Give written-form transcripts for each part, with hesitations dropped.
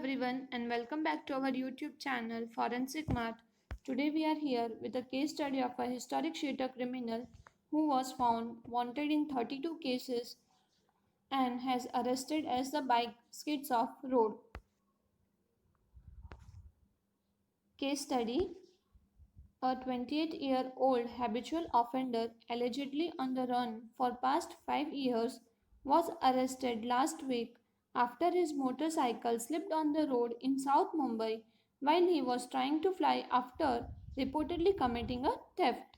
everyone and welcome back to our YouTube channel Forensic Mart. Today we are here with a case study of a historic shooter criminal who was found wanted in 32 cases and has arrested as the bike skids off road. Case study: a 28-year-old habitual offender allegedly on the run for past 5 years was arrested last week after his motorcycle slipped on the road in South Mumbai while he was trying to fly after reportedly committing a theft.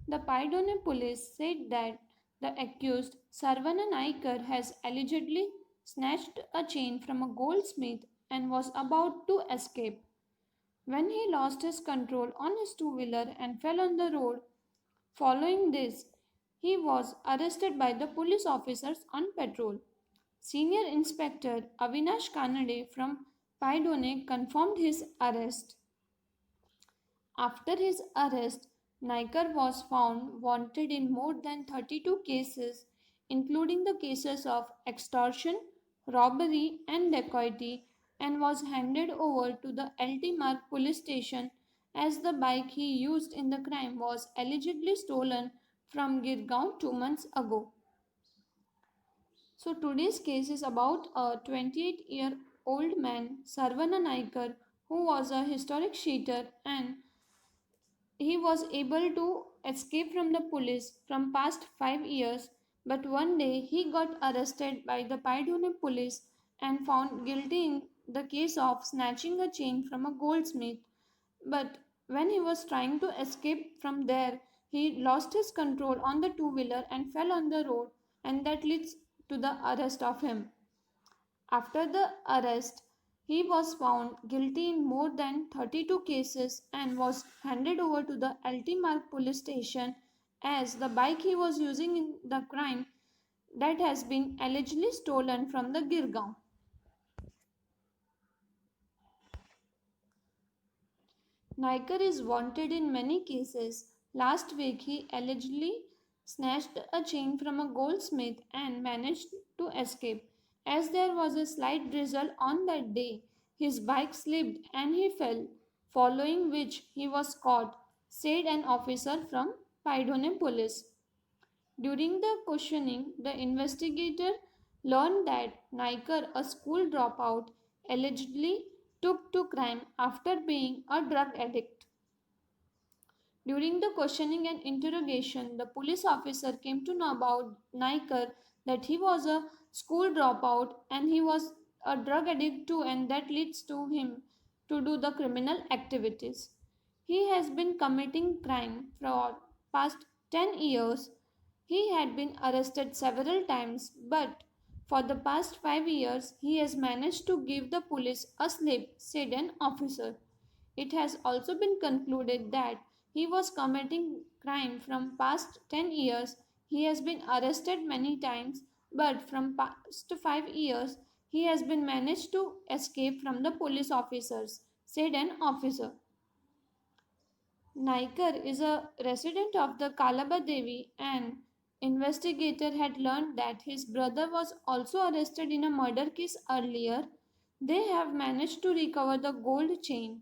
The Paidone police said that the accused Sarvana Naikar has allegedly snatched a chain from a goldsmith and was about to escape when he lost his control on his two-wheeler and fell on the road. Following this, he was arrested by the police officers on patrol. Senior Inspector Avinash Kanade from Paidone confirmed his arrest. After his arrest, Naikar was found wanted in more than 32 cases, including the cases of extortion, robbery, and dacoity, and was handed over to the LT Marg police station as the bike he used in the crime was allegedly stolen from Girgaon 2 months ago. So today's case is about a 28-year-old man, Sarvana Naikar, who was a historic cheater and he was able to escape from the police from past 5 years, but one day he got arrested by the Paidone police and found guilty in the case of snatching a chain from a goldsmith. But when he was trying to escape from there, he lost his control on the two-wheeler and fell on the road, and that leads to the arrest of him. After the arrest, he was found guilty in more than 32 cases and was handed over to the LT Marg police station as the bike he was using in the crime that has been allegedly stolen from the Girgaon. Naikar is wanted in many cases. Last week, he allegedly snatched a chain from a goldsmith and managed to escape. As there was a slight drizzle on that day, his bike slipped and he fell, following which he was caught, said an officer from Paidone police. During the questioning, the investigator learned that Naikar, a school dropout, allegedly took to crime after being a drug addict. During the questioning and interrogation, the police officer came to know about Naikar that he was a school dropout and he was a drug addict too, and that leads to him to do the criminal activities. He has been committing crime for past 10 years. He had been arrested several times, but for the past 5 years he has managed to give the police a slip, said an officer. It has also been concluded that he was committing crime from past 10 years. He has been arrested many times, but from past 5 years he has been managed to escape from the police officers, said an officer. Naikar is a resident of the Kalaba Devi, and investigator had learned that his brother was also arrested in a murder case earlier. They have managed to recover the gold chain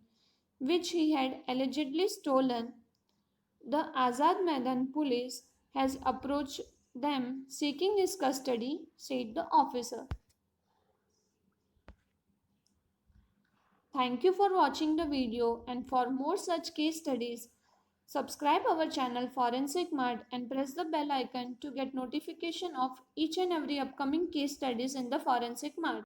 which he had allegedly stolen. The Azad Maidan police has approached them seeking his custody, said the officer. Thank you for watching the video, and for more such case studies, subscribe our channel Forensic Mart and press the bell icon to get notification of each and every upcoming case studies in the Forensic Mart.